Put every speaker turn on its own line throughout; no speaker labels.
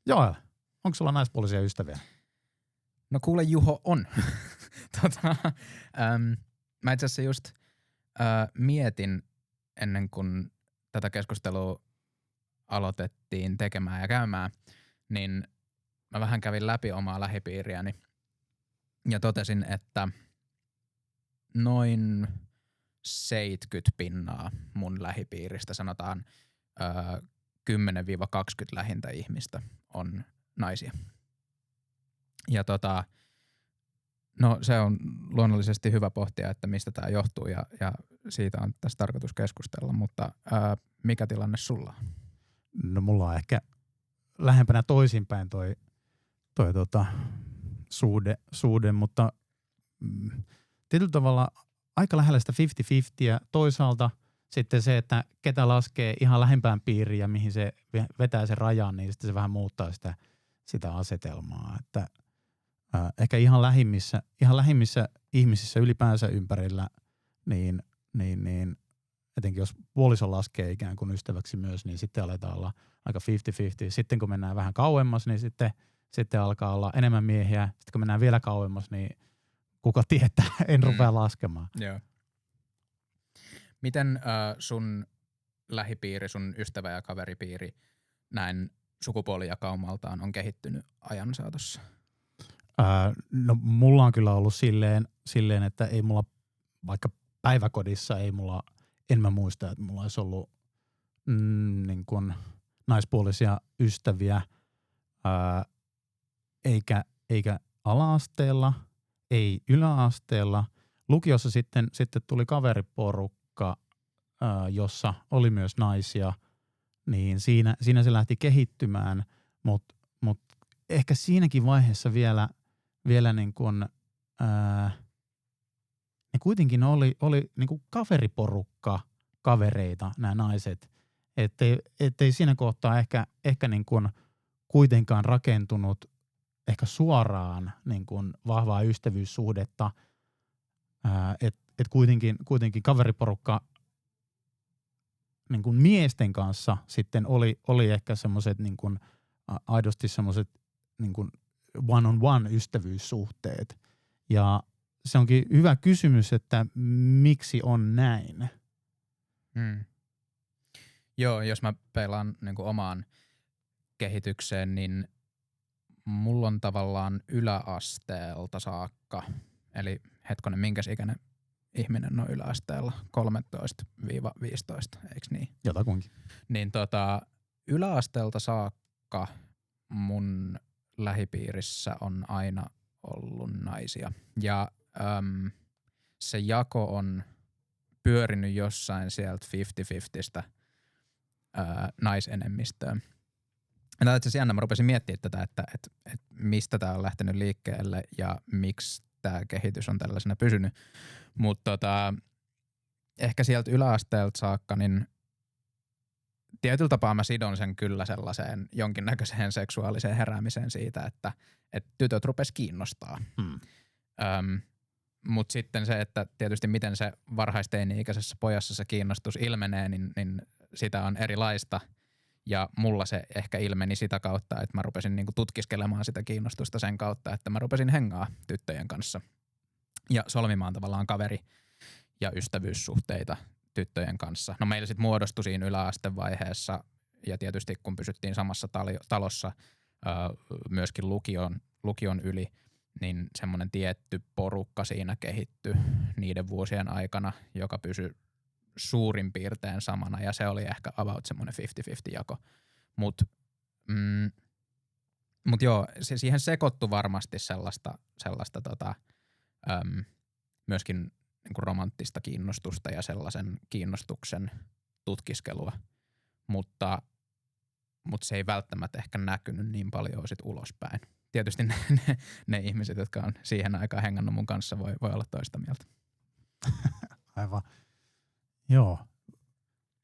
Joo, onko sulla naispuolisia ystäviä?
No kuule Juho, on. Mä itse asiassa just mietin ennen kuin tätä keskustelua aloitettiin tekemään ja käymään, niin mä vähän kävin läpi omaa lähipiiriäni ja totesin, että noin 70% mun lähipiiristä, sanotaan 10-20 lähintä ihmistä on naisia. Ja no se on luonnollisesti hyvä pohtia, että mistä tämä johtuu ja siitä on tässä tarkoitus keskustella, mutta mikä tilanne sulla on?
No mulla on ehkä lähempänä toisinpäin toi suhde, mutta tietyllä tavalla aika lähellä sitä 50-50 ja toisaalta sitten se, että ketä laskee ihan lähempään piiriin ja mihin se vetää sen rajan, niin sitten se vähän muuttaa sitä asetelmaa, että ehkä ihan lähimmissä ihmisissä ylipäänsä ympärillä, niin etenkin jos puoliso laskee ikään kuin ystäväksi myös, niin sitten aletaan olla aika 50-50. Sitten kun mennään vähän kauemmas, niin sitten alkaa olla enemmän miehiä. Sitten kun mennään vielä kauemmas, niin kuka tietää, en rupea laskemaan.
Joo. Miten sun lähipiiri, sun ystävä- ja kaveripiiri näin sukupuolijakaumaltaan on kehittynyt ajan saatossa?
No mulla on kyllä ollut silleen, että ei mulla, vaikka päiväkodissa en mä muista, että mulla olisi ollut niin kuin naispuolisia ystäviä, eikä ala-asteella, ei yläasteella. Lukiossa sitten tuli kaveriporukka, jossa oli myös naisia, niin siinä se lähti kehittymään, mutta ehkä siinäkin vaiheessa vielä niin kuin, ne kuitenkin oli niin kuin kaveriporukka kavereita nämä naiset, ettei siinä kohtaa ehkä niin kuin kuitenkaan rakentunut ehkä suoraan niin kuin vahvaa ystävyyssuhdetta, että kuitenkin kaveriporukka niin kuin miesten kanssa sitten oli ehkä semmoiset niin kuin aidosti semmoiset niin kuin one-on-one ystävyyssuhteet. Ja se onkin hyvä kysymys, että miksi on näin?
Joo, jos mä peilaan niin kuin omaan kehitykseen, niin mulla on tavallaan yläasteelta saakka, eli hetkonen, minkäs ikäinen ihminen on yläasteella? 13-15, eikö niin?
Jotakuinkin.
Niin yläasteelta saakka mun lähipiirissä on aina ollut naisia. Ja se jako on pyörinyt jossain sieltä 50-50stä naisenemmistöön. Ja itse asiassa jännä, mä rupesin miettimään tätä, että mistä tää on lähtenyt liikkeelle ja miksi tämä kehitys on tällaisena pysynyt. Mutta ehkä sieltä yläasteelta saakka, niin tietyllä tapaa mä sidon sen kyllä sellaiseen jonkinnäköiseen seksuaaliseen heräämiseen siitä, että tytöt rupes kiinnostaa. Mutta sitten se, että tietysti miten se varhaisteini-ikäisessä pojassa se kiinnostus ilmenee, niin sitä on erilaista. Ja mulla se ehkä ilmeni sitä kautta, että mä rupesin niinku tutkiskelemaan sitä kiinnostusta sen kautta, että mä rupesin hengaa tyttöjen kanssa ja solmimaan tavallaan kaveri- ja ystävyyssuhteita tyttöjen kanssa. No meillä sitten muodostui siinä yläastevaiheessa ja tietysti kun pysyttiin samassa talossa myöskin lukion yli, niin semmoinen tietty porukka siinä kehittyi niiden vuosien aikana, joka pysyi suurin piirtein samana ja se oli ehkä about semmoinen 50-50 jako. Mut joo, siihen sekoittui varmasti sellaista myöskin niinku romanttista kiinnostusta ja sellaisen kiinnostuksen tutkiskelua, mutta se ei välttämättä ehkä näkynyt niin paljon sit ulospäin. Tietysti ne ihmiset, jotka on siihen aikaan hengannut mun kanssa, voi olla toista mieltä.
Aivan. Joo.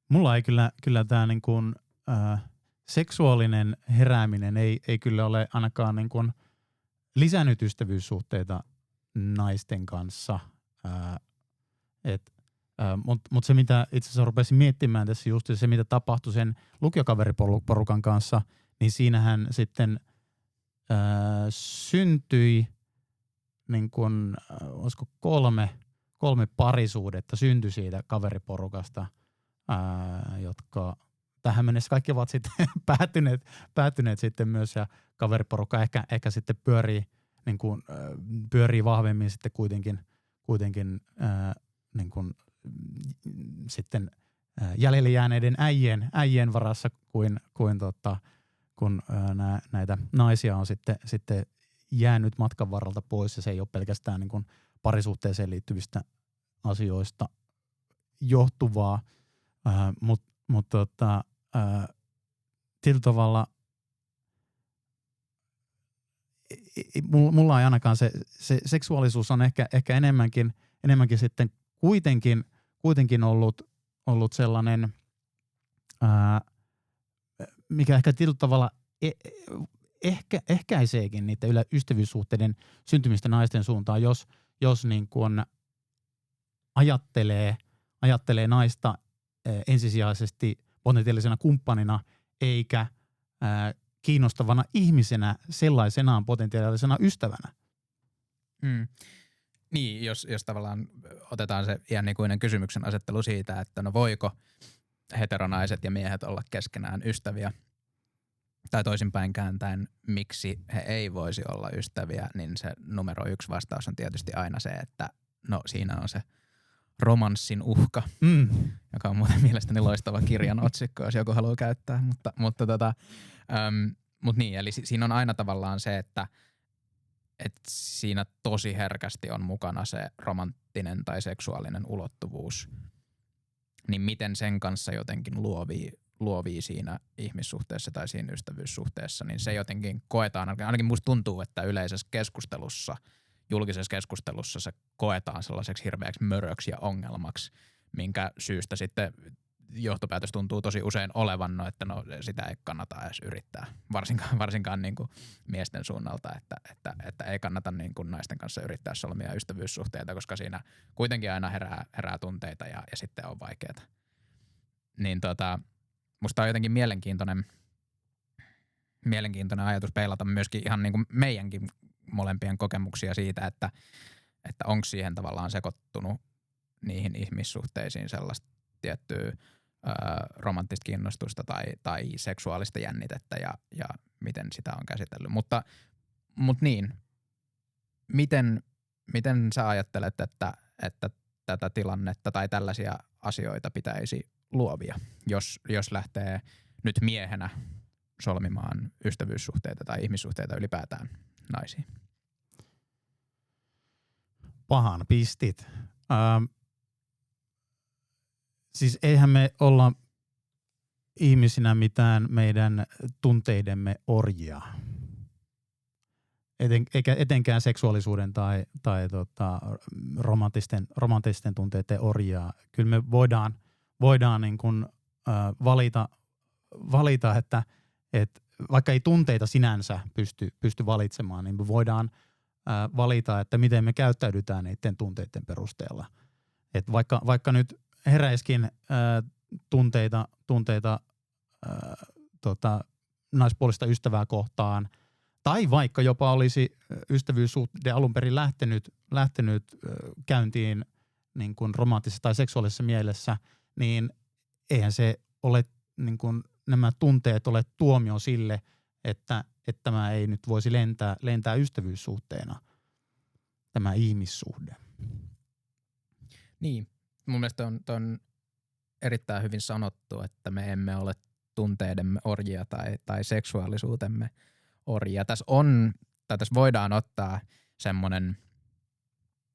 Mulla ei kyllä tämä niin kuin seksuaalinen herääminen ei kyllä ole ainakaan niin kuin lisännyt ystävyyssuhteita naisten kanssa. Mutta se, mitä itse asiassa rupesin miettimään tässä just se, mitä tapahtui sen lukiokaveriporukan kanssa, niin siinähän sitten syntyi niin kuin, olisiko kolme parisuudetta syntyi siitä kaveriporukasta, jotka tähän mennessä kaikki ovat sitten päätyneet sitten myös, ja kaveriporukka ehkä sitten pyörii vahvemmin sitten kuitenkin niin kuin, sitten jäljelle jääneiden äijien varassa kun näitä naisia on sitten jäänyt matkan varrelta pois, ja se ei ole pelkästään niin kuin parisuhteeseen liittyvistä asioista johtuvaa, mutta sillä tavalla mulla ei ainakaan se seksuaalisuus on ehkä enemmänkin sitten kuitenkin ollut sellainen, mikä ehkä tietyllä tavalla ehkäiseekin niitä ystävyyssuhteiden syntymistä naisten suuntaan, jos niin kuin ajattelee naista ensisijaisesti potentiaalisena kumppanina eikä kiinnostavana ihmisenä sellaisenaan potentiaalisena ystävänä.
Niin, jos tavallaan otetaan se ihan ikuinen kysymyksen asettelu siitä, että no voiko heteronaiset ja miehet olla keskenään ystäviä, tai toisinpäin kääntäen, miksi he ei voisi olla ystäviä, niin se numero 1 vastaus on tietysti aina se, että no siinä on se romanssin uhka, joka on muuten mielestäni loistava kirjan otsikko, jos joku haluaa käyttää, mutta niin, eli siinä on aina tavallaan se, että siinä tosi herkästi on mukana se romanttinen tai seksuaalinen ulottuvuus, niin miten sen kanssa jotenkin luovii siinä ihmissuhteessa tai siinä ystävyyssuhteessa, niin se jotenkin koetaan, ainakin musta tuntuu, että yleisessä keskustelussa, julkisessa keskustelussa se koetaan sellaiseksi hirveäksi möröksi ja ongelmaksi, minkä syystä sitten johtopäätös tuntuu tosi usein olevan, että no sitä ei kannata edes yrittää, varsinkaan niin kuin miesten suunnalta, että ei kannata niin kuin naisten kanssa yrittää solmia ystävyyssuhteita, koska siinä kuitenkin aina herää tunteita ja sitten on vaikeaa. Niin musta on jotenkin mielenkiintoinen ajatus peilata myöskin ihan niin kuin meidänkin molempien kokemuksia siitä, että onko siihen tavallaan sekoittunut niihin ihmissuhteisiin sellaista tiettyä romanttista kiinnostusta tai seksuaalista jännitettä ja miten sitä on käsitellyt. Mutta niin, miten sä ajattelet, että tätä tilannetta tai tällaisia asioita pitäisi luovia, jos lähtee nyt miehenä solmimaan ystävyyssuhteita tai ihmissuhteita ylipäätään naisiin?
Pahan pistit. Siis eihän me olla ihmisinä mitään meidän tunteidemme orjia. Etenkään seksuaalisuuden tai romanttisten tunteiden orjia. Kyllä me voidaan niin kuin, valita, että vaikka ei tunteita sinänsä pysty valitsemaan, niin me voidaan valita, että miten me käyttäydytään niiden tunteiden perusteella. Et vaikka nyt heräiskin tunteita naispuolista ystävää kohtaan, tai vaikka jopa olisi ystävyyssuhde alun perin lähtenyt käyntiin niin kuin romanttisessa tai seksuaalisessa mielessä, niin eihän se ole, niin kuin, nämä tunteet ole tuomio sille, että tämä ei nyt voisi lentää ystävyyssuhteena, tämä ihmissuhde.
Niin, mun mielestä on erittäin hyvin sanottu, että me emme ole tunteidemme orjia tai seksuaalisuutemme orjia. Tässä voidaan ottaa semmoinen,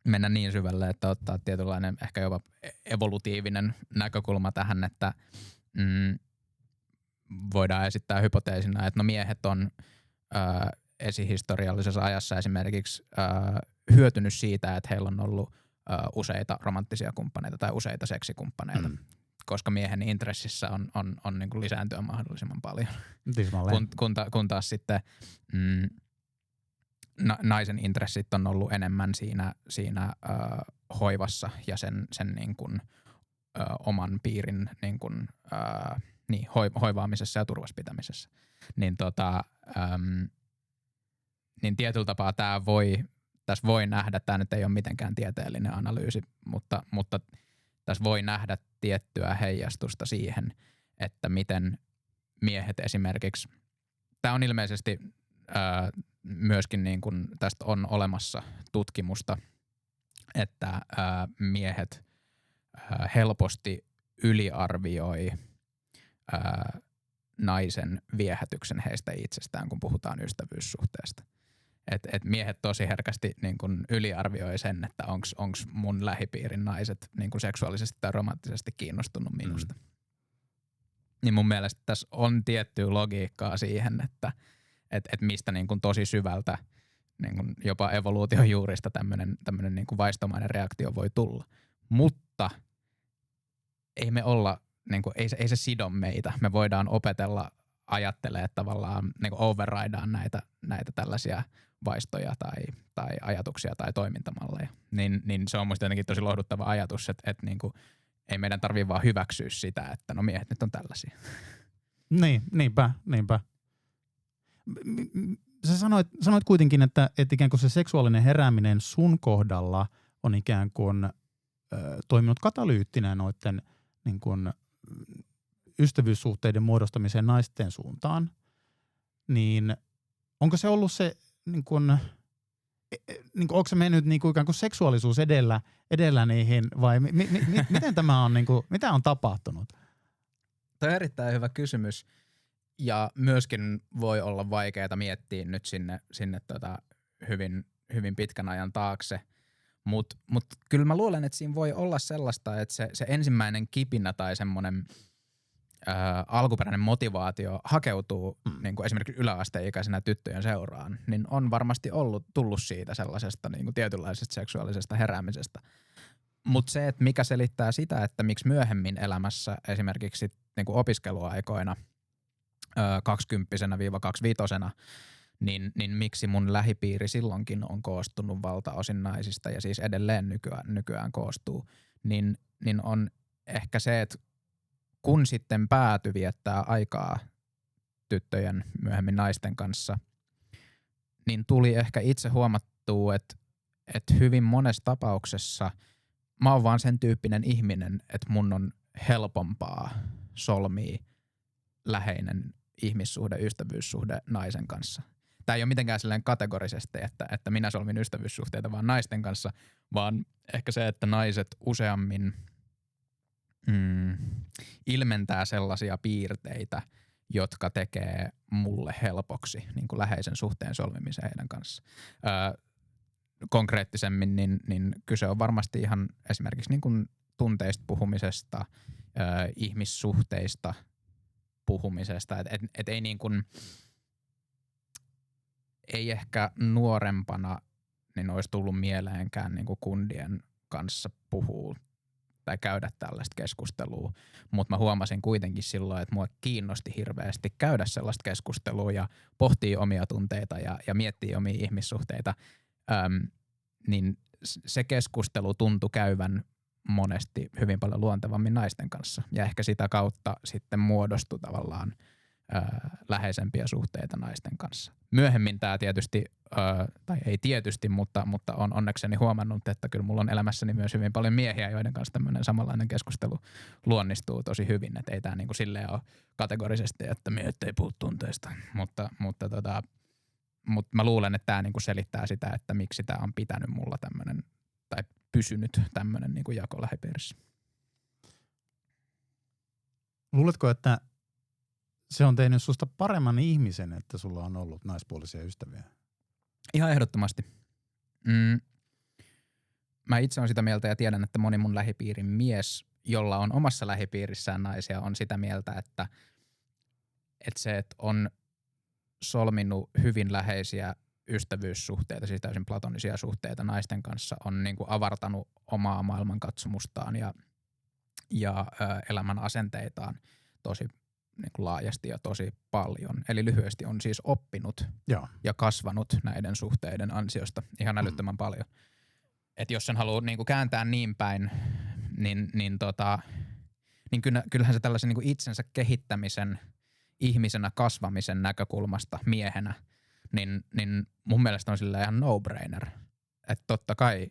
mennä niin syvälle, että ottaa tietynlainen ehkä jopa evolutiivinen näkökulma tähän, että voidaan esittää hypoteesina, että no miehet on esihistoriallisessa ajassa esimerkiksi hyötynyt siitä, että heillä on ollut useita romanttisia kumppaneita tai useita seksikumppaneita, koska miehen intressissä on niin kuin lisääntyä mahdollisimman paljon. Kun taas sitten naisen intressit on ollut enemmän siinä hoivassa ja sen niin kuin, oman piirin niin kuin, hoivaamisessa ja turvassa pitämisessä. niin, niin tietyllä tapaa tässä voi nähdä, tämä nyt ei ole mitenkään tieteellinen analyysi, mutta tässä voi nähdä tiettyä heijastusta siihen, että miten miehet esimerkiksi, tämä on ilmeisesti myöskin niin kuin tästä on olemassa tutkimusta, että miehet helposti yliarvioi naisen viehätyksen heistä itsestään, kun puhutaan ystävyyssuhteesta. Et miehet tosi herkästi niin kun yliarvioi sen, että onks mun lähipiirin naiset niin kun seksuaalisesti tai romanttisesti kiinnostunut minusta. Niin mun mielestä tässä on tiettyä logiikkaa siihen, että mistä niin kun tosi syvältä niin kun jopa evoluution juurista tämmöinen niin kun vaistomainen reaktio voi tulla. Mutta ei me olla, niin kun, ei se sido meitä. Me voidaan opetella ajattelee tavallaan niin kuin overridaan näitä tällaisia vaistoja tai ajatuksia tai toimintamalleja. Niin se on musta jotenkin tosi lohduttava ajatus, että niin kuin ei meidän tarvitse vaan hyväksyä sitä, että no miehet nyt on tällaisia.
Niin, niinpä. Sä sanoit kuitenkin, että ikään kuin se seksuaalinen herääminen sun kohdalla on ikään kuin toiminut katalyyttinä noiden niin kuin ystävyyssuhteiden muodostamiseen naisten suuntaan, niin onko se ollut se, niin kuin, onko se mennyt niin kuin ikään kuin seksuaalisuus edellä niihin vai miten tämä on, niin kuin, mitä on tapahtunut?
Tämä on erittäin hyvä kysymys ja myöskin voi olla vaikeaa miettiä nyt sinne hyvin, hyvin pitkän ajan taakse, mutta kyllä mä luulen, että siinä voi olla sellaista, että se ensimmäinen kipinä tai semmoinen alkuperäinen motivaatio hakeutuu niin kuin esimerkiksi yläasteikäisenä tyttöjen seuraan, niin on varmasti tullut siitä sellaisesta niin kuin tietynlaisesta seksuaalisesta heräämisestä. Mutta se, että mikä selittää sitä, että miksi myöhemmin elämässä esimerkiksi niin kuin opiskeluaikoina 20-25, niin miksi mun lähipiiri silloinkin on koostunut valtaosin naisista ja siis edelleen nykyään koostuu, niin on ehkä se, että kun sitten päätyi viettää aikaa tyttöjen myöhemmin naisten kanssa, niin tuli ehkä itse huomattua, että hyvin monessa tapauksessa mä oon vaan sen tyyppinen ihminen, että mun on helpompaa solmia läheinen ihmissuhde, ystävyyssuhde naisen kanssa. Tämä ei ole mitenkään silleen kategorisesti, että minä solmin ystävyyssuhteita vaan naisten kanssa, vaan ehkä se, että naiset useammin ilmentää sellaisia piirteitä, jotka tekee mulle helpoksi niin kuin läheisen suhteen solmimisen heidän kanssa. Konkreettisemmin niin kyse on varmasti ihan esimerkiksi niin kuin tunteista puhumisesta, ihmissuhteista puhumisesta, et ei niin kuin, ei ehkä nuorempana niin olisi tullut mieleenkään niin kuin kundien kanssa puhua tai käydä tällaista keskustelua, mutta mä huomasin kuitenkin silloin, että mua kiinnosti hirveästi käydä sellaista keskustelua ja pohtii omia tunteita ja miettii omia ihmissuhteita, niin se keskustelu tuntui käyvän monesti hyvin paljon luontevammin naisten kanssa ja ehkä sitä kautta sitten muodostui tavallaan läheisempiä suhteita naisten kanssa. Myöhemmin tämä tietysti, tai ei tietysti, mutta on onnekseni huomannut, että kyllä mulla on elämässäni myös hyvin paljon miehiä, joiden kanssa tämmöinen samanlainen keskustelu luonnistuu tosi hyvin, että ei tämä niinku silleen ole kategorisesti, että miehet ei puhu tunteista, mutta mä luulen, että tämä niinku selittää sitä, että miksi tämä on pitänyt mulla tämmöinen, tai pysynyt tämmöinen niinku jako lähipiirissä.
Luuletko, että se on tehnyt susta paremman ihmisen, että sulla on ollut naispuolisia ystäviä?
Ihan ehdottomasti. Mä itse olen sitä mieltä ja tiedän, että moni mun lähipiirin mies, jolla on omassa lähipiirissään naisia, on sitä mieltä, että se, että on solminut hyvin läheisiä ystävyyssuhteita, siis täysin platonisia suhteita naisten kanssa, on niin kuin avartanut omaa maailmankatsomustaan ja elämän asenteitaan tosi niin kuin laajasti ja tosi paljon. Eli lyhyesti on siis oppinut ja kasvanut näiden suhteiden ansiosta ihan älyttömän paljon. Että jos sen haluaa niin kuin kääntää niin päin, niin kyllähän se tällaisen niin kuin itsensä kehittämisen ihmisenä kasvamisen näkökulmasta miehenä, niin mun mielestä on sillä ihan no-brainer. Että totta kai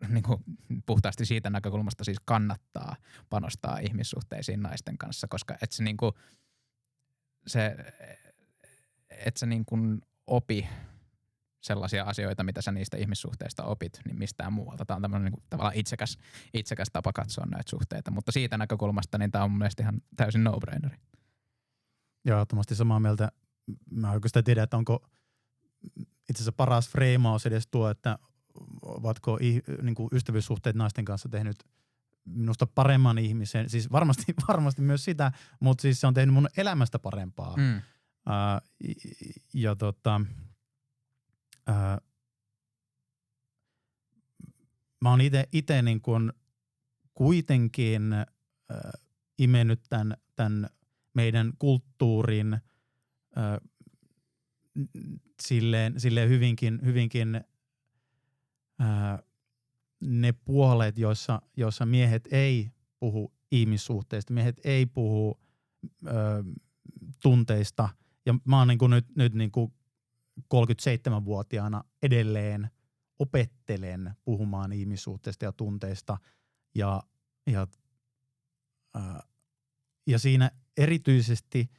niin kuin puhtaasti siitä näkökulmasta siis kannattaa panostaa ihmissuhteisiin naisten kanssa, koska et se niinku et sä niin kuin opi sellaisia asioita, mitä sä niistä ihmissuhteista opit, niin mistään muualta. Tämä on tämmöinen niin tavallaan itsekäs tapa katsoa näitä suhteita, mutta siitä näkökulmasta niin tämä on mun mielestä ihan täysin no-braineri.
Joo, ehdottomasti samaa mieltä. Mä oikeastaan tiedä, että onko itse asiassa paras freimaus edes tuo, että ovatko niin kuin ystävyyssuhteet naisten kanssa tehnyt minusta paremman ihmisen. Siis varmasti myös sitä, mutta siis se on tehnyt mun elämästä parempaa. Mä oon itse niin kuin kuitenkin imennyt tämän meidän kulttuurin silleen hyvinkin ne puolet, joissa miehet ei puhu ihmissuhteista, miehet ei puhu tunteista. Ja mä oon niin kuin nyt niin kuin 37-vuotiaana edelleen opettelen puhumaan ihmissuhteista ja tunteista. Ja siinä erityisesti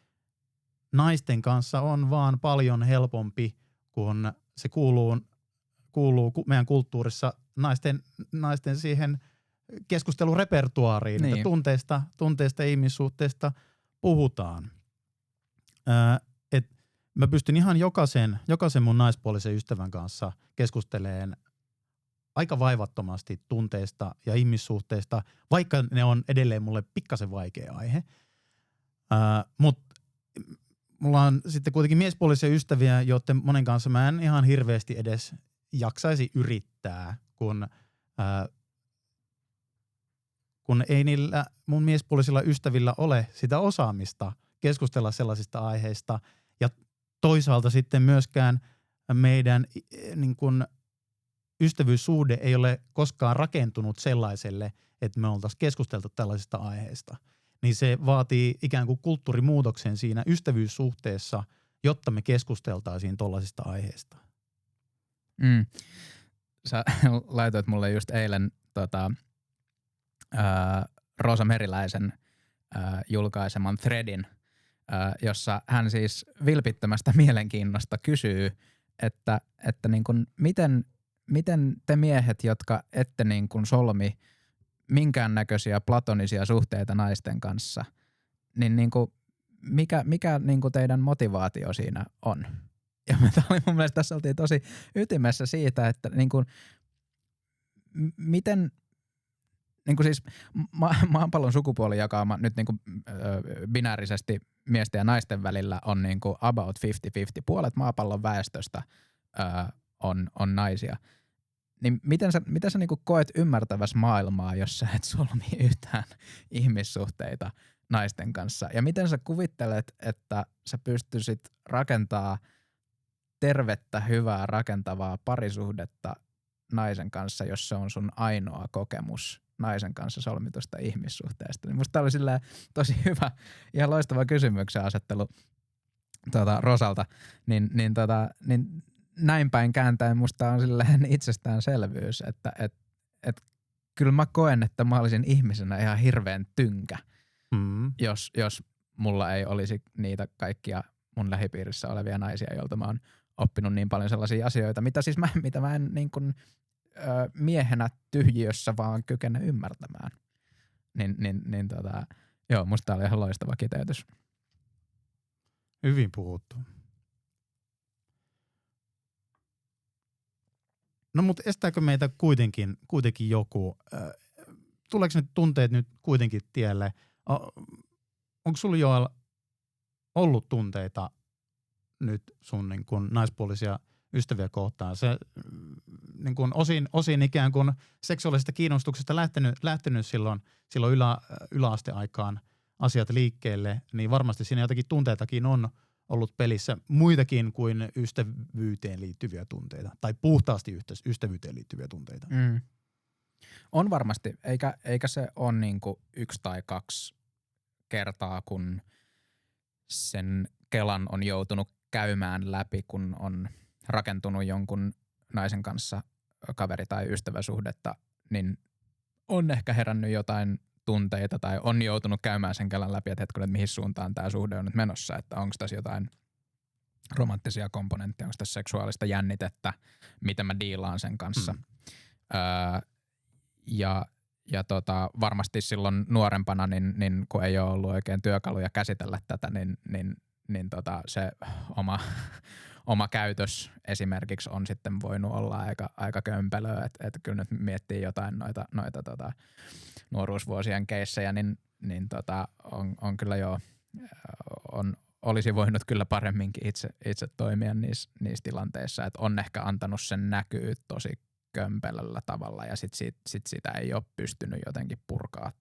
naisten kanssa on vaan paljon helpompi, kun se kuuluu meidän kulttuurissa naisten siihen keskustelurepertuaariin, niin. Että tunteista ja ihmissuhteista puhutaan. Mä pystyn ihan jokaisen mun naispuolisen ystävän kanssa keskustelemaan aika vaivattomasti tunteista ja ihmissuhteista, vaikka ne on edelleen mulle pikkasen vaikea aihe. Mutta mulla on sitten kuitenkin miespuolisia ystäviä, joiden monen kanssa mä en ihan hirveästi edes jaksaisi yrittää, kun ei niillä mun miespuolisilla ystävillä ole sitä osaamista keskustella sellaisista aiheista. Ja toisaalta sitten myöskään meidän niin kun, ystävyyssuhde ei ole koskaan rakentunut sellaiselle, että me oltaisiin keskusteltu tällaisista aiheista. Niin se vaatii ikään kuin kulttuurimuutoksen siinä ystävyyssuhteessa, jotta me keskusteltaisiin tollaisista aiheista.
Sä laitoit mulle just eilen Roosa Meriläisen julkaiseman threadin, jossa hän siis vilpittömästä mielenkiinnosta kysyy, että niin kuin miten te miehet, jotka ette niin kuin solmi minkäännäköisiä platonisia suhteita naisten kanssa, niin kuin mikä niin kuin teidän motivaatio siinä on? Ja mun mielestä tässä oltiin tosi ytimessä siitä, että niin kuin, miten niin kuin siis maapallon sukupuolijakauma nyt niin kuin binäärisesti miesten ja naisten välillä on niin kuin about 50-50. Puolet maapallon väestöstä on naisia. Niin miten sä niin kuin koet ymmärtävässä maailmaa, jos sä et solmi yhtään ihmissuhteita naisten kanssa? Ja miten sä kuvittelet, että sä pystyisit rakentaa tervettä, hyvää, rakentavaa parisuhdetta naisen kanssa, jos se on sun ainoa kokemus naisen kanssa solmitusta ihmissuhteesta? Niin musta tää oli silleen tosi hyvä, ihan loistava kysymyksen asettelu Rosalta, niin näin päin kääntäen musta on silleen itsestäänselvyys, että kyllä mä koen, että mä olisin ihmisenä ihan hirveän tynkä, jos mulla ei olisi niitä kaikkia mun lähipiirissä olevia naisia, joilta mä oon oppinut niin paljon sellaisia asioita, mitä mä en niin kuin, miehenä tyhjiössä vaan kykene ymmärtämään. Joo, musta tää oli ihan loistava kiteytys.
Hyvin puhuttu. No mutta estääkö meitä kuitenkin joku? Tuleeko ne tunteet nyt kuitenkin tielle? Onko sulla Joel ollut tunteita nyt sun niin kun naispuolisia ystäviä kohtaan? Se niin kun osin ikään kuin seksuaalisesta kiinnostuksesta lähtenyt silloin yläasteaikaan asiat liikkeelle, niin varmasti siinä jotakin tunteitakin on ollut pelissä, muitakin kuin ystävyyteen liittyviä tunteita tai puhtaasti ystävyyteen liittyviä tunteita.
On varmasti, eikä se ole niinku 1 tai 2 kertaa, kun sen kelan on joutunut käymään läpi, kun on rakentunut jonkun naisen kanssa kaveri- tai ystäväsuhdetta, niin on ehkä herännyt jotain tunteita tai on joutunut käymään sen kelan läpi, että hetkinen, että mihin suuntaan tämä suhde on nyt menossa, että onko tässä jotain romanttisia komponentteja, onko tässä seksuaalista jännitettä, miten mä diilaan sen kanssa. Ja varmasti silloin nuorempana, niin kun ei ole ollut oikein työkaluja käsitellä tätä, niin se oma käytös esimerkiksi on sitten voinut olla aika kömpelöä, että kyllä nyt miettii jotain noita nuoruusvuosien keissejä, niin on kyllä olisi voinut kyllä paremminkin itse toimia niissä tilanteissa, että on ehkä antanut sen näkyä tosi kömpelöllä tavalla ja sit sitä ei ole pystynyt jotenkin purkaa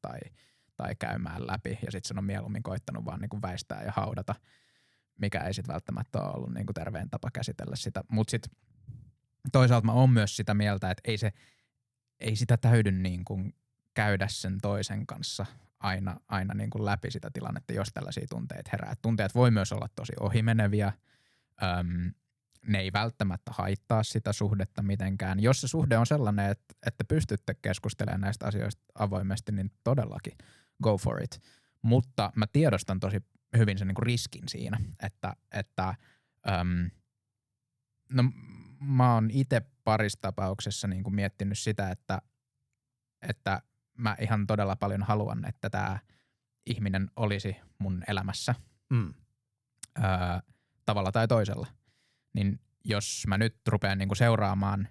tai käymään läpi ja sitten sen on mieluummin koittanut vaan niinku väistää ja haudata, mikä ei sitten välttämättä ole ollut niinku terveen tapa käsitellä sitä. Mutta sitten toisaalta mä oon myös sitä mieltä, että ei sitä täydy niinku käydä sen toisen kanssa aina niinku läpi sitä tilannetta, jos tällaisia tunteita herää. Tunteet voi myös olla tosi ohimeneviä. Ne ei välttämättä haittaa sitä suhdetta mitenkään. Jos se suhde on sellainen, että pystytte keskustelemaan näistä asioista avoimesti, niin todellakin go for it. Mutta mä tiedostan tosi hyvin sen niinku riskin siinä, että mä oon itse parissa tapauksessa niinku miettinyt sitä, että mä ihan todella paljon haluan, että tämä ihminen olisi mun elämässä tavalla tai toisella. Niin jos mä nyt rupean niinku seuraamaan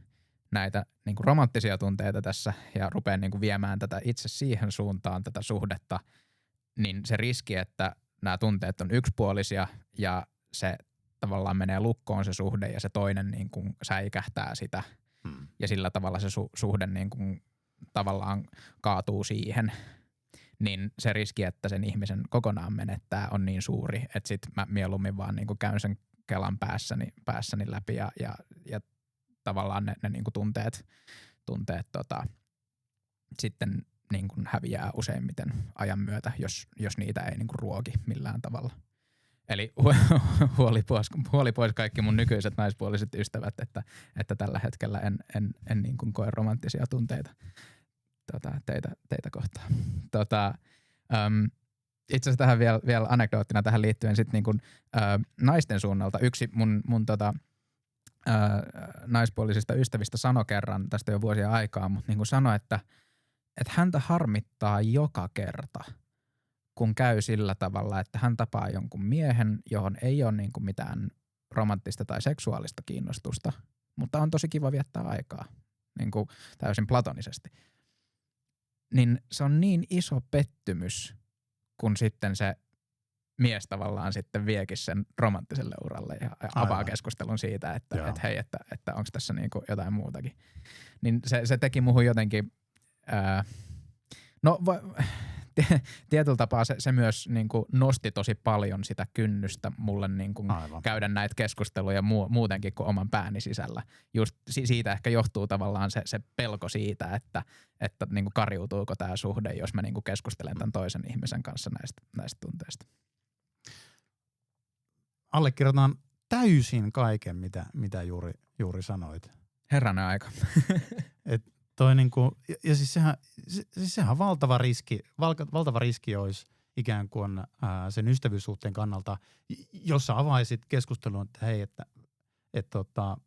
näitä niinku romanttisia tunteita tässä ja rupean niinku viemään tätä itse siihen suuntaan tätä suhdetta, niin se riski, että nämä tunteet on yksipuolisia ja se tavallaan menee lukkoon se suhde ja se toinen niinku säikähtää sitä ja sillä tavalla se suhde niinku tavallaan kaatuu siihen, niin se riski, että sen ihmisen kokonaan menettää on niin suuri, että sit mä mieluummin vaan niinku käyn sen kelan päässäni läpi ja tavallaan ne niinku tunteet sitten niinku häviää useimmiten ajan myötä, jos niitä ei niinku ruoki millään tavalla. Eli huoli pois kaikki mun nykyiset naispuoliset ystävät, että tällä hetkellä en niinku koe romanttisia tunteita teitä kohtaan. Itse asiassa tähän vielä anekdoottina tähän liittyen sitten niin kuin, naisten suunnalta. Yksi mun naispuolisista ystävistä sanoi kerran, tästä jo vuosia aikaa, mutta niin kuin sanoi, että häntä harmittaa joka kerta, kun käy sillä tavalla, että hän tapaa jonkun miehen, johon ei ole niin kuin mitään romanttista tai seksuaalista kiinnostusta, mutta on tosi kiva viettää aikaa, niin kuin täysin platonisesti. Niin se on niin iso pettymys, kun sitten se mies tavallaan sitten viekin sen romanttiselle uralle ja avaa keskustelun siitä, että hei, että onko tässä niinku jotain muutakin. Niin se teki muhun jotenkin, tietyllä tapaa se myös niinku nosti tosi paljon sitä kynnystä mulle niinku käydä näitä keskusteluja muutenkin kuin oman pääni sisällä. Just siitä ehkä johtuu tavallaan se pelko siitä, että niinku kariutuuko tämä suhde, jos mä niinku keskustelen tämän toisen ihmisen kanssa näistä tunteista.
Allekirjoitan täysin kaiken, mitä juuri sanoit.
Herranen aika.
Toi niinku, ja siis sehän on valtava riski olisi ikään kuin sen ystävyyssuhteen kannalta, jos sä avaisit keskustelun, että hei, että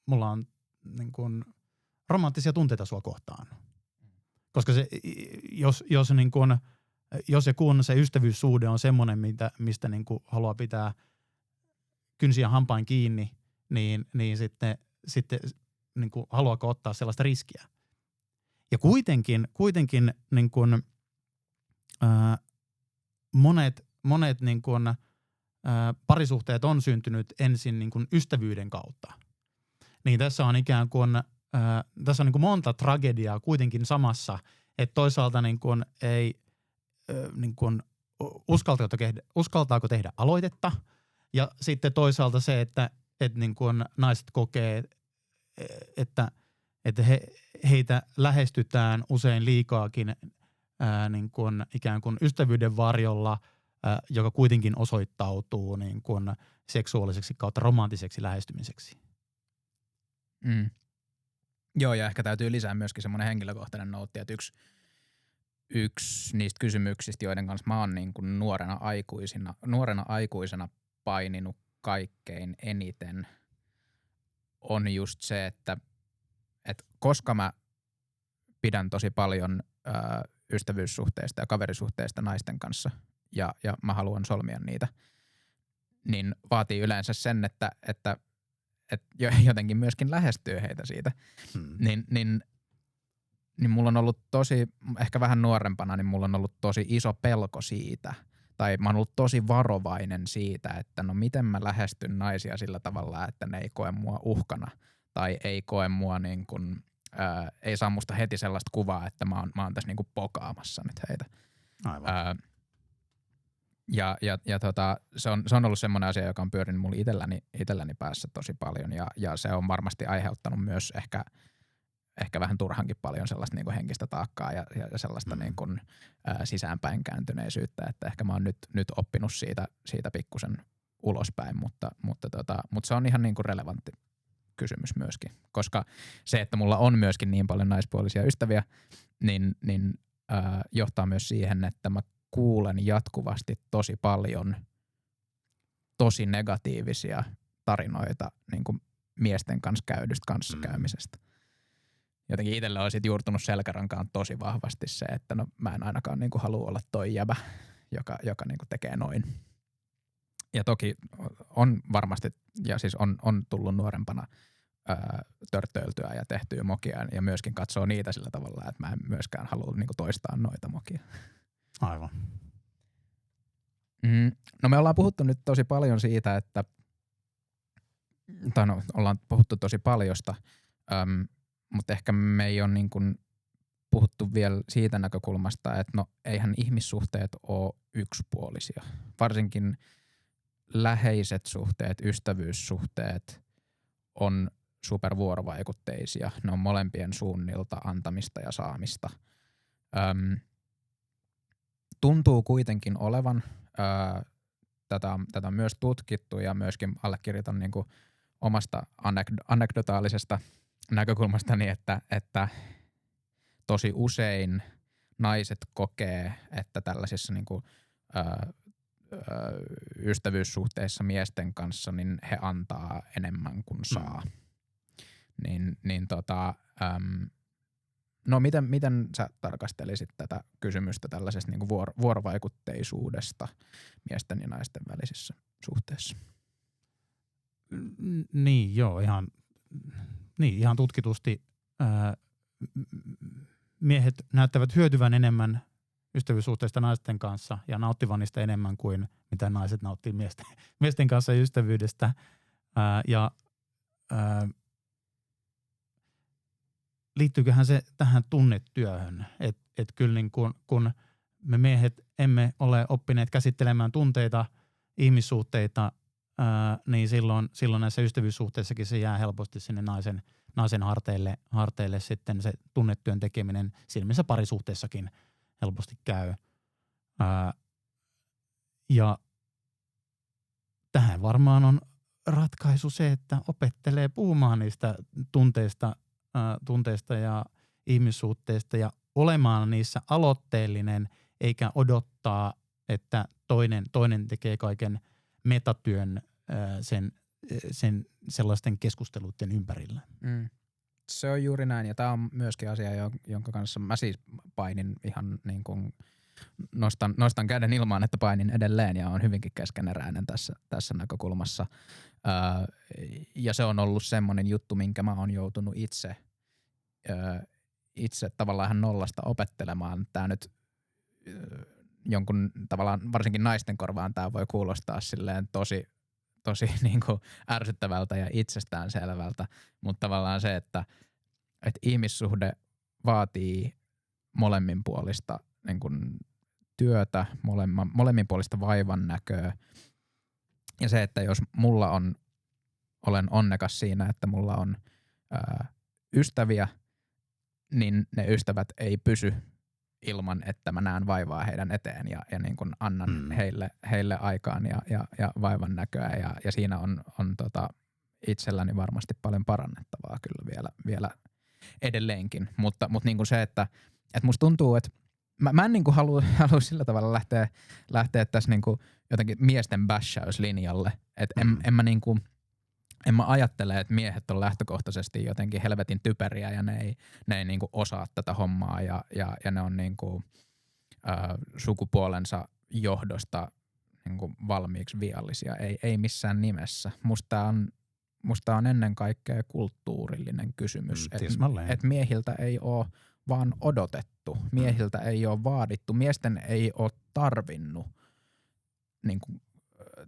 mulla on niin kuin romanttisia tunteita sua kohtaan. Koska se, jos ja kun se ystävyyssuhde on semmoinen, mistä niin kuin haluaa pitää kynsiä hampain kiinni, niin sitten niin kuin haluaako ottaa sellaista riskiä. Ja kuitenkin niin kuin, monet niin kuin, parisuhteet on syntynyt ensin niin kuin ystävyyden kautta. Niin tässä on ikään kuin, tässä on niin kuin monta tragediaa kuitenkin samassa, että toisaalta niin kuin ei niin kuin uskaltaako tehdä aloitetta ja sitten toisaalta se, että niin kuin naiset kokee, että heitä lähestytään usein liikaakin niin kuin ikään kuin ystävyyden varjolla joka kuitenkin osoittautuu niin kuin seksuaaliseksi kautta romantiseksi lähestymiseksi.
Mm. Joo, ja ehkä täytyy lisää myöskin semmoinen henkilökohtainen noutti, että yksi niistä kysymyksistä, joiden kanssa mä oon niin kuin nuorena aikuisena paininut kaikkein eniten, on just se, että koska mä pidän tosi paljon ystävyyssuhteista ja kaverisuhteista naisten kanssa ja mä haluan solmia niitä, niin vaatii yleensä sen, että jotenkin myöskin lähestyy heitä siitä. Niin mulla on ollut tosi, ehkä vähän nuorempana, niin mulla on ollut tosi iso pelko siitä, tai mä oon ollut tosi varovainen siitä, että no miten mä lähestyn naisia sillä tavalla, että ne ei koe mua uhkana, tai ei koe mua niin kuin, ei saa musta heti sellaista kuvaa, että mä oon tässä niin kuin pokaamassa nyt heitä.
Aivan.
Se on ollut semmoinen asia, joka on pyörinyt mulla itselläni päässä tosi paljon ja se on varmasti aiheuttanut myös ehkä vähän turhankin paljon sellaista niin kuin henkistä taakkaa ja sellaista niin kuin, sisäänpäin kääntyneisyyttä, että ehkä mä oon nyt oppinut siitä pikkusen ulospäin, mutta se on ihan niin kuin relevantti kysymys myöskin, koska se, että mulla on myöskin niin paljon naispuolisia ystäviä, niin johtaa myös siihen, että mä kuulen jatkuvasti tosi paljon tosi negatiivisia tarinoita niin kuin miesten kanssa käydystä kanssakäymisestä. Jotenkin itselle on sit juurtunut selkärankaan tosi vahvasti se, että no mä en ainakaan niin kuin halua olla toi jäbä, joka niin kuin tekee noin. Ja toki on varmasti, ja siis on tullut nuorempana törttöiltyä ja tehtyä mokia ja myöskin katsoo niitä sillä tavalla, että mä en myöskään halua niin kuin toistaa noita mokia.
Aivan.
No me ollaan puhuttu nyt tosi paljon siitä, ollaan puhuttu tosi paljosta, mutta ehkä me ei ole niin kuin puhuttu vielä siitä näkökulmasta, että no eihän ihmissuhteet ole yksipuolisia. Varsinkin läheiset suhteet, ystävyyssuhteet on supervuorovaikutteisia. Ne on molempien suunnilta antamista ja saamista. Tuntuu kuitenkin olevan, tätä on myös tutkittu ja myöskin allekirjoitan niin kuin omasta anekdotaalisesta näkökulmastani, että tosi usein naiset kokee, että tällaisissa niin kuin, ystävyyssuhteissa miesten kanssa niin he antaa enemmän kuin saa. No miten sä tarkastelisit tätä kysymystä tällaisesta niin kuin vuorovaikutteisuudesta miesten ja naisten välisissä suhteissa?
Niin, joo, ihan tutkitusti miehet näyttävät hyötyvän enemmän ystävyyssuhteista naisten kanssa ja nauttivan niistä enemmän kuin mitä naiset nauttii miesten kanssa ystävyydestä. Liittyyköhän se tähän tunnetyöhön, että kyllä niin kun me miehet emme ole oppineet käsittelemään tunteita, ihmissuhteita, niin silloin näissä ystävyyssuhteissakin se jää helposti sinne naisen harteille sitten se tunnetyön tekeminen. Siinä missä parisuhteessakin helposti käy. Ja tähän varmaan on ratkaisu se, että opettelee puhumaan niistä tunteista ja ihmissuhteista ja olemaan niissä aloitteellinen, eikä odottaa, että toinen tekee kaiken metatyön sen sellaisten keskusteluiden ympärillä.
Se on juuri näin, ja tämä on myöskin asia, jonka kanssa mä siis painin ihan niin kuin nostan käden ilmaan, että painin edelleen ja on hyvinkin keskeneräinen tässä näkökulmassa. Ja se on ollut semmoinen juttu, minkä mä oon joutunut itse tavallaan ihan nollasta opettelemaan. Tämä nyt jonkun tavallaan varsinkin naisten korvaan tämä voi kuulostaa silleen tosi niin kuin ärsyttävältä ja itsestäänselvältä, mutta tavallaan se, että ihmissuhde vaatii molemminpuolista niin kuin työtä, molemminpuolista vaivan näköä. Ja se, että jos olen onnekas siinä, että mulla on ystäviä, niin ne ystävät ei pysy ilman, että mä näen vaivaa heidän eteen ja niin kuin annan heille aikaan ja vaivan näköä ja siinä on itselläni varmasti paljon parannettavaa kyllä vielä edelleenkin, mutta niin kuin se, että musta tuntuu, että mä en niin kuin halua sillä tavalla lähteä tässä niin kuin jotenkin miesten bashauslinjalle, että en mä ajattele, että miehet on lähtökohtaisesti jotenkin helvetin typeriä ja ne ei niin kuin osaa tätä hommaa ja ne on niin kuin, sukupuolensa johdosta niin kuin valmiiksi viallisia. Ei missään nimessä. Musta on ennen kaikkea kulttuurillinen kysymys. Että miehiltä ei ole vaan odotettu. Miehiltä ei ole vaadittu. Miesten ei ole tarvinnut niin kuin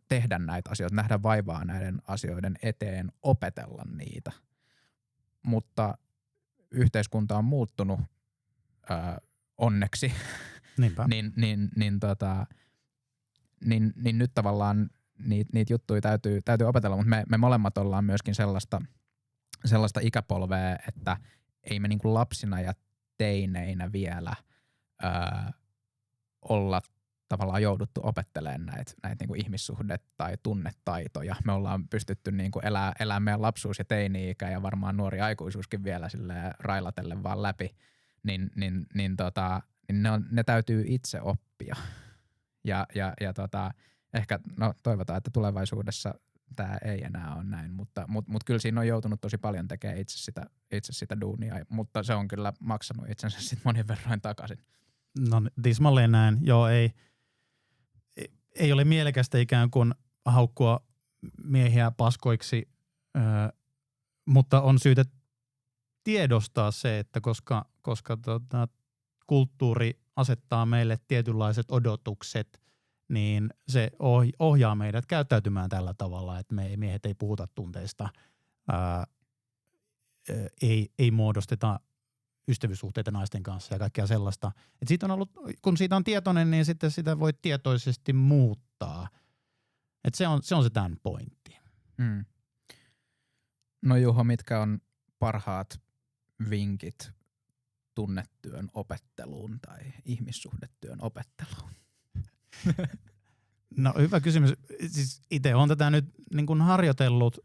tehdä näitä asioita, nähdä vaivaa näiden asioiden eteen, opetella niitä. Mutta yhteiskunta on muuttunut onneksi.
Niinpä.
niin nyt tavallaan niitä juttuja täytyy opetella, mutta me molemmat ollaan myöskin sellaista ikäpolvea, että ei me niinku lapsina ja teineinä vielä olla tavallaan jouduttu opettelemaan näitä niinku ihmissuhde- tai tunnetaitoja. Me ollaan pystytty niinku elämään meidän lapsuus- ja teini-ikä ja varmaan nuori aikuisuuskin vielä silleen railatellen vaan läpi, ne täytyy itse oppia. Ja ehkä toivotaan, että tulevaisuudessa tämä ei enää ole näin, mutta kyllä siinä on joutunut tosi paljon tekemään itse sitä duunia, mutta se on kyllä maksanut itsensä sitten monin verroin takaisin.
No tismalleen näin. Joo, ei ole mielekästä ikään kuin haukkua miehiä paskoiksi, mutta on syytä tiedostaa se, että koska kulttuuri asettaa meille tietynlaiset odotukset, niin se ohjaa meidät käyttäytymään tällä tavalla, että me miehet ei puhuta tunteista, ei muodosteta ystävyyssuhteita naisten kanssa ja kaikkea sellaista. Et siitä on ollut, kun siitä on tietoinen, niin sitten sitä voi tietoisesti muuttaa. Et se on se tämän pointti.
Mm. No Juho, mitkä on parhaat vinkit tunnetyön opetteluun tai ihmissuhdetyön opetteluun?
No hyvä kysymys. Siis itse olen tätä nyt niin kuin harjoitellut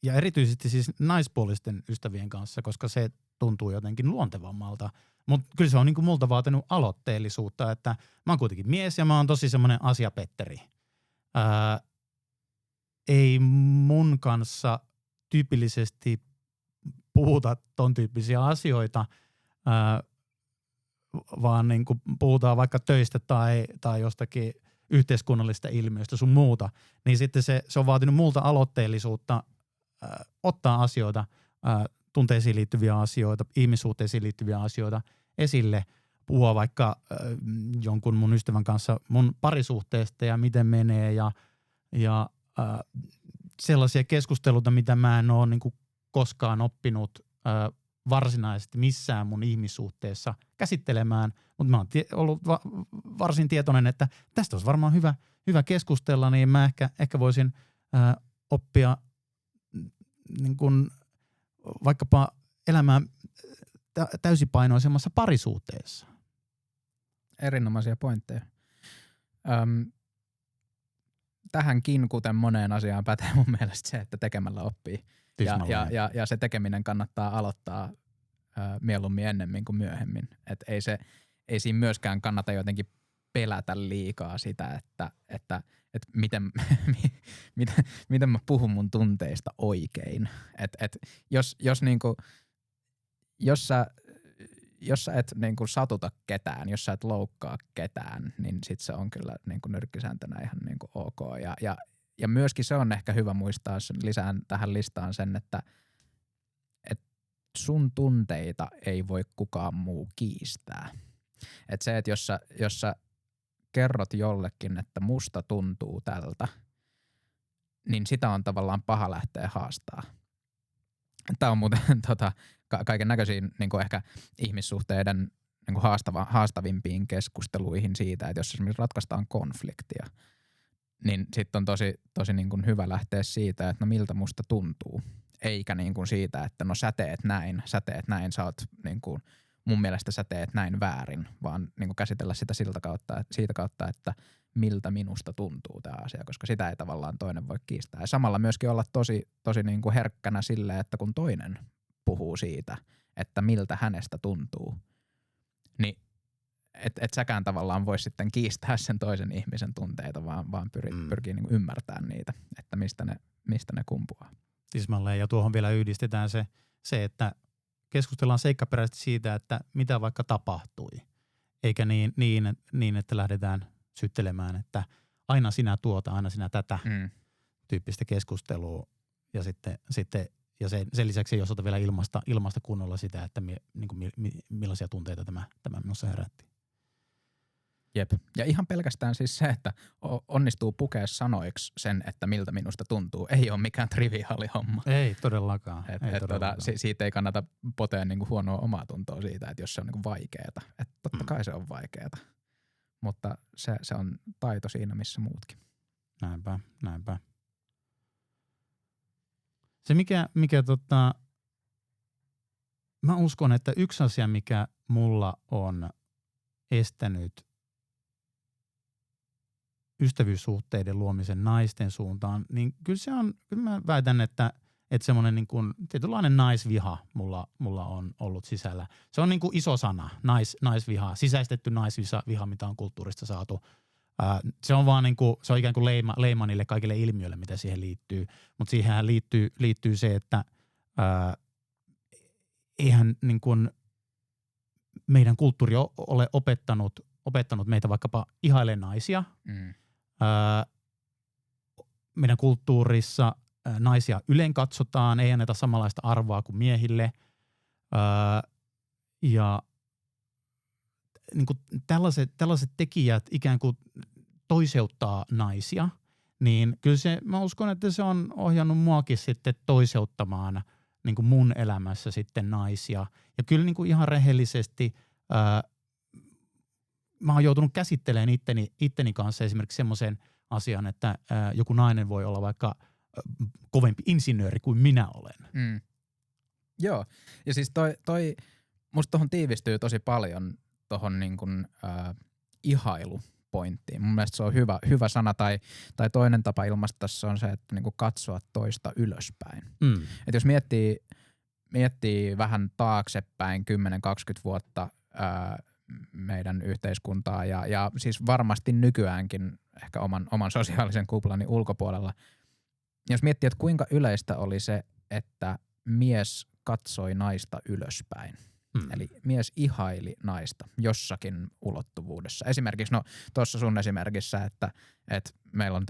ja erityisesti siis naispuolisten ystävien kanssa, koska se tuntuu jotenkin luontevammalta. Mutta kyllä se on niin kuin multa vaatinut aloitteellisuutta, että mä oon kuitenkin mies ja mä oon tosi semmoinen asiapetteri. Ei mun kanssa tyypillisesti puhuta ton tyyppisiä asioita, vaan niin kuin puhutaan vaikka töistä tai jostakin yhteiskunnallisesta ilmiöstä sun muuta, niin sitten se on vaatinut multa aloitteellisuutta ottaa asioita, tunteisiin liittyviä asioita, ihmissuhteisiin liittyviä asioita esille, puhua vaikka jonkun mun ystävän kanssa mun parisuhteesta ja miten menee ja sellaisia keskusteluita, mitä mä en ole niin kuin koskaan oppinut varsinaisesti missään mun ihmissuhteessa käsittelemään, mutta mä oon ollut varsin tietoinen, että tästä olisi varmaan hyvä keskustella, niin mä ehkä voisin oppia niin kun vaikkapa elämään täysipainoisemmassa parisuhteessa.
Erinomaisia pointteja. Tähänkin, kuten moneen asiaan, pätee mun mielestä se, että tekemällä oppii. Ja se tekeminen kannattaa aloittaa mieluummin ennemmin kuin myöhemmin. Et ei siinä myöskään kannata jotenkin pelätä liikaa sitä, että miten mä puhun mun tunteista oikein. Jos sä et niinku satuta ketään, jos sä et loukkaa ketään, niin sit se on kyllä niinku nyrkkisääntönä ihan niinku ok. Ja myöskin se on ehkä hyvä muistaa, lisään tähän listaan sen, että sun tunteita ei voi kukaan muu kiistää. Että se, että jos sä kerrot jollekin, että musta tuntuu tältä, niin sitä on tavallaan paha lähteä haastaa. Tämä on muuten kaiken näköisiä niin ehkä ihmissuhteiden niin haastavimpiin keskusteluihin siitä, että jos esimerkiksi ratkaistaan konfliktia, niin sitten on tosi niin kuin hyvä lähteä siitä, että no miltä musta tuntuu. eikä niin kuin siitä, että no sä teet näin, sä oot niin kuin, mun mielestä sä teet näin väärin, vaan niin kuin käsitellä sitä siitä kautta, että miltä minusta tuntuu tämä asia, koska sitä ei tavallaan toinen voi kiistää. Ja samalla myöskin olla tosi niin kuin herkkänä sille, että kun toinen puhuu siitä, että miltä hänestä tuntuu, niin et säkään tavallaan voi sitten kiistää sen toisen ihmisen tunteita, vaan pyrkii niin kuin ymmärtämään niitä, että mistä ne kumpuaa.
Tismalleen, ja tuohon vielä yhdistetään se, että keskustellaan seikkaperäisesti siitä, että mitä vaikka tapahtui, eikä niin että lähdetään syyttelemään, että aina sinä aina sinä tätä tyyppistä keskustelua, ja sitten ja sen lisäksi ei osata vielä ilmaista kunnolla sitä, että millaisia tunteita tämä minussa herätti.
Jep. Ja ihan pelkästään siis se, että onnistuu pukea sanoiksi sen, että miltä minusta tuntuu, ei ole mikään triviaali homma.
Ei todellakaan.
Siitä ei kannata potea niinku huonoa omaa tuntoa siitä, että jos se on niinku vaikeeta. Että totta kai se on vaikeeta, mutta se on taito siinä, missä muutkin.
Näinpä. Se mikä mä uskon, että yksi asia, mikä mulla on estänyt ystävyyssuhteiden luomisen naisten suuntaan, niin kyllä mä väitän, että semmoinen niin kuin tietynlainen naisviha mulla on ollut sisällä. Se on niin kuin iso sana, naisviha, sisäistetty naisviha, mitä on kulttuurista saatu. Se on vaan niin kuin, se on ikään kuin leima niille kaikille ilmiöille, mitä siihen liittyy, mutta siihen liittyy se, että eihän niin kuin meidän kulttuuri ole opettanut meitä vaikkapa ihailemaan naisia. Meidän kulttuurissa naisia ylen katsotaan, ei anneta samanlaista arvoa kuin miehille. Ja niin kuin tällaiset tekijät ikään kuin toiseuttaa naisia, niin kyllä mä uskon, että se on ohjannut muakin sitten toiseuttamaan niin kuin mun elämässä sitten naisia. Ja kyllä niin kuin ihan rehellisesti mä oon joutunut käsittelemään itteni kanssa esimerkiksi semmoisen asian, että joku nainen voi olla vaikka kovempi insinööri kuin minä olen.
Joo, ja siis toi musta tohon tiivistyy tosi paljon tohon niin kuin ihailupointtiin. Mun mielestä se on hyvä sana, tai toinen tapa ilmaista se on se, että niin kuin katsoa toista ylöspäin. Et jos miettii vähän taaksepäin 10-20 vuotta meidän yhteiskuntaa ja siis varmasti nykyäänkin ehkä oman sosiaalisen kuplani ulkopuolella. Jos miettii, että kuinka yleistä oli se, että mies katsoi naista ylöspäin. Eli mies ihaili naista jossakin ulottuvuudessa. Esimerkiksi tuossa sun esimerkissä, että meillä on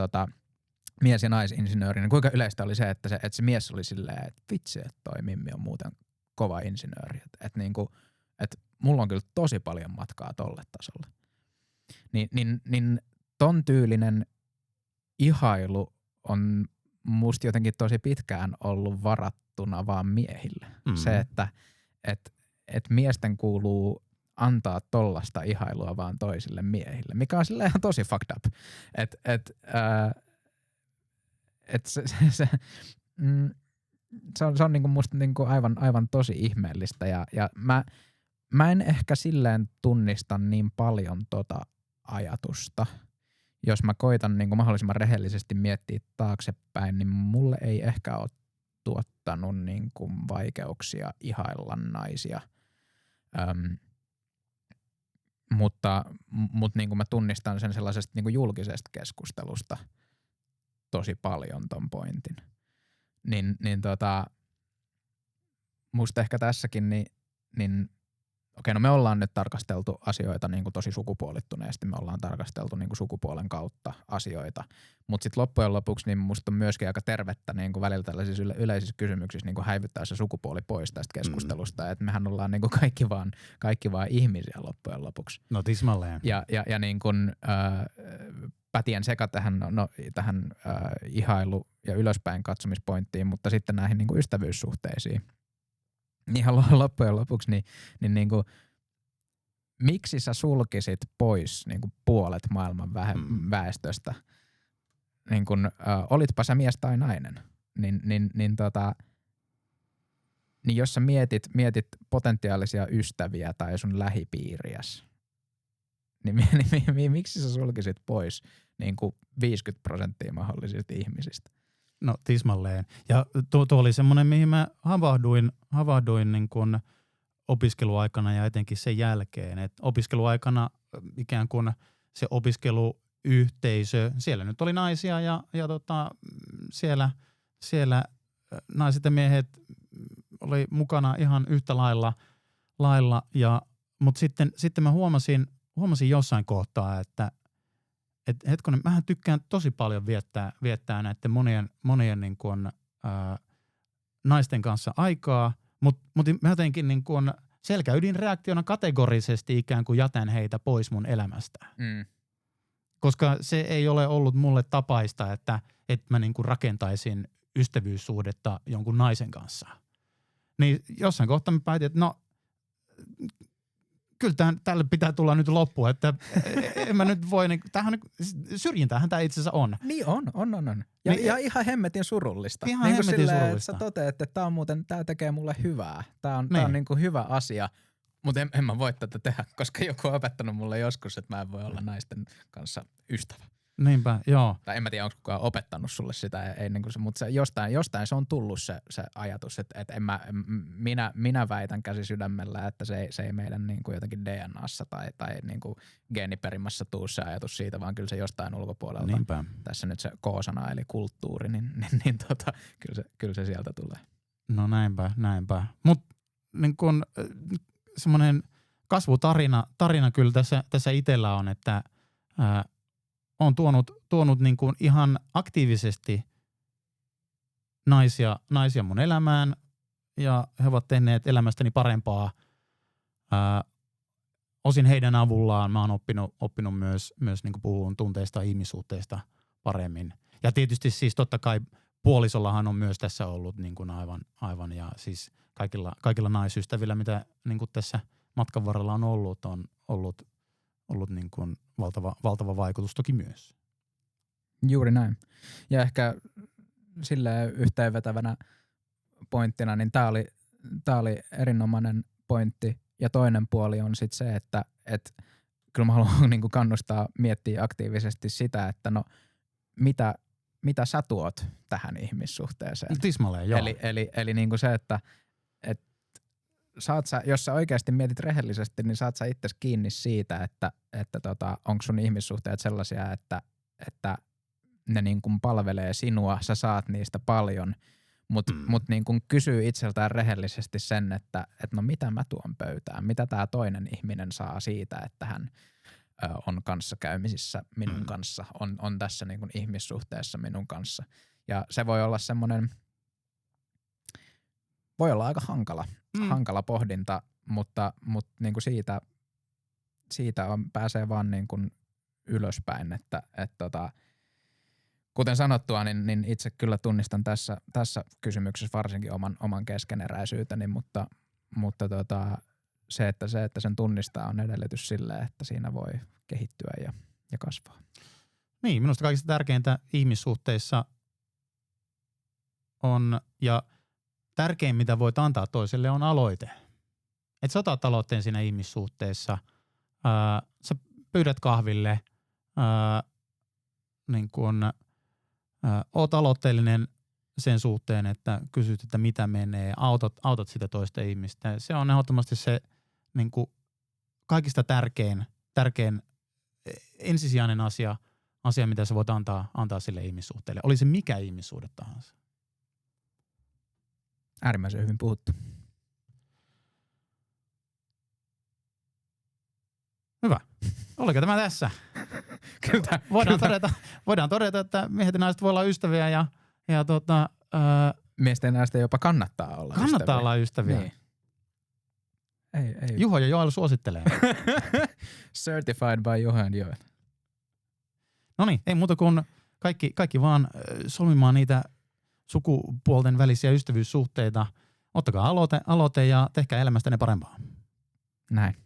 mies- ja naisinsinööri, niin kuinka yleistä oli se, että se mies oli silleen, että vitsi, että toi Mimmi on muuten kova insinööri. Että mulla on kyllä tosi paljon matkaa tolle tasolle. Niin ton tyylinen ihailu on musta jotenkin tosi pitkään ollut varattuna vaan miehille. Se, että miesten kuuluu antaa tollasta ihailua vaan toisille miehille, mikä on silleen ihan tosi fucked up. Se on niinku musta niinku aivan tosi ihmeellistä ja mä en ehkä silleen tunnista niin paljon ajatusta. Jos mä koitan niinku mahdollisimman rehellisesti miettiä taaksepäin, niin mulle ei ehkä ole tuottanut niinku vaikeuksia ihailla naisia. Mutta niinku mä tunnistan sen sellaisesta niinku julkisesta keskustelusta tosi paljon ton pointin. Musta ehkä tässäkin niin okei, no me ollaan nyt tarkasteltu asioita niin kuin tosi sukupuolittuneesti, me ollaan tarkasteltu niin kuin sukupuolen kautta asioita, mutta sitten loppujen lopuksi niin musta on myöskin aika tervettä niin kuin välillä tällaisissa yleisissä kysymyksissä niin kuin häivyttää se sukupuoli pois tästä keskustelusta, että mehän ollaan niin kuin kaikki vaan ihmisiä loppujen lopuksi.
No tismalleen.
Ja niin kuin pätien sekä tähän ihailu- ja ylöspäin katsomispointtiin, mutta sitten näihin niin kuin ystävyyssuhteisiin. Ihan loppujen lopuksi, niin kuin, miksi sä sulkisit pois niin kuin puolet maailman väestöstä, niin kuin, olitpa sä mies tai nainen, niin Niin jos sä mietit potentiaalisia ystäviä tai sun lähipiiriäs, niin miksi sä sulkisit pois niin kuin 50% mahdollisista ihmisistä?
No tismalleen. Ja tuo oli semmoinen, mihin mä havahduin niin kuin opiskeluaikana ja etenkin sen jälkeen. Et opiskeluaikana ikään kuin se opiskeluyhteisö, siellä nyt oli naisia ja siellä naiset ja miehet oli mukana ihan yhtä lailla mutta sitten mä huomasin jossain kohtaa, että hetkonen, mähän tykkään tosi paljon viettää näiden monien niin kuin, naisten kanssa aikaa, mutta mä jotenkin niin kuin selkäydinreaktiona kategorisesti ikään kuin jätän heitä pois mun elämästä. Koska se ei ole ollut mulle tapaista, että mä niin kuin rakentaisin ystävyyssuhdetta jonkun naisen kanssa. Niin jossain kohtaa mä päätin, että no kyllä tälle pitää tulla nyt loppu, että en mä nyt voi, syrjintähän tämä itse asiassa on.
Niin on. Ja ihan hemmetin surullista.
Ihan niin hemmetin
silleen,
surullista.
Että sä toteat, että tää tekee mulle hyvää. Tää on niin kuin hyvä asia, mutta en mä voi tätä tehdä, koska joku on opettanut mulle joskus, että mä en voi olla naisten kanssa ystävä.
Niinpä, joo.
Tai en mä tiedä, onko kukaan opettanut sulle sitä, ei niin kuin se, mutta se jostain se on tullut se ajatus, että minä väitän käsi sydämellä, että se ei meidän niin kuin jotenkin DNAssa tai niin kuin geeniperimässä tuu se ajatus siitä, vaan kyllä se jostain ulkopuolelta.
Niinpä.
Tässä nyt se K-sana eli kulttuuri, niin kyllä se sieltä tulee.
No näinpä. Mutta niin kun semmoinen kasvutarina kyllä tässä itsellä on, että on tuonut niin kuin ihan aktiivisesti naisia mun elämään ja he ovat tehneet elämästäni parempaa. Osin heidän avullaan mä oon oppinut myös niin kuin puhun tunteista ja ihmissuhteista paremmin. Ja tietysti siis totta kai puolisollahan on myös tässä ollut niin kuin aivan ja siis kaikilla naisystävillä, mitä niin kuin tässä matkan varrella on ollut niin kuin valtava vaikutus toki myös.
Juuri näin. Ja ehkä silleen yhteenvetävänä pointtina, niin tää oli erinomainen pointti. Ja toinen puoli on sitten se, että kyllä mä haluan niinku kannustaa miettiä aktiivisesti sitä, että no mitä sä tuot tähän ihmissuhteeseen.
Tismalleen, joo.
Eli niinku se, että jos sä oikeasti mietit rehellisesti, niin saat sä itse kiinni siitä, että onko sun ihmissuhteet sellaisia, että ne niin kuin palvelee sinua, sä saat niistä paljon, mut niin kuin kysyy itseltään rehellisesti sen, että no mitä mä tuon pöytään, mitä tää toinen ihminen saa siitä, että hän on kanssakäymisissä minun kanssa, on tässä niin kuin ihmissuhteessa minun kanssa. Ja se voi olla semmoinen, voi olla aika hankala pohdinta, mutta niin kuin siitä pääsee vaan niin kuin ylöspäin, että kuten sanottua, niin itse kyllä tunnistan tässä kysymyksessä varsinkin oman keskeneräisyyteni, mutta se, että sen tunnistaa on edellytys sille, että siinä voi kehittyä ja kasvaa.
Niin, minusta kaikista tärkeintä ihmissuhteissa on, ja tärkein mitä voit antaa toiselle on aloite. Että sä otat aloitteen siinä ihmissuhteessa, sä pyydät kahville, niin kun, oot aloitteellinen sen suhteen, että kysyt, että mitä menee, autat sitä toista ihmistä. Se on ehdottomasti se niin kuin kaikista tärkein ensisijainen asia, mitä sä voit antaa sille ihmissuhteelle. Oli se mikä ihmissuhde tahansa.
Äärimmäisen hyvin puhuttu.
Hyvä. Oliko tämä tässä?
Kyllä.
Voidaan todeta, että miehet ja naiset voi olla ystäviä ja
miesten ja naisten jopa kannattaa olla ystäviä.
Kannattaa olla ystäviä.
Niin. Ei.
Juho ja Joel suosittelee.
Certified by Juho and Joel.
Noniin, ei muuta kuin kaikki vaan solmimaan niitä sukupuolten välisiä ystävyyssuhteita. Ottakaa aloite ja tehkää elämästänne parempaa.
Näin.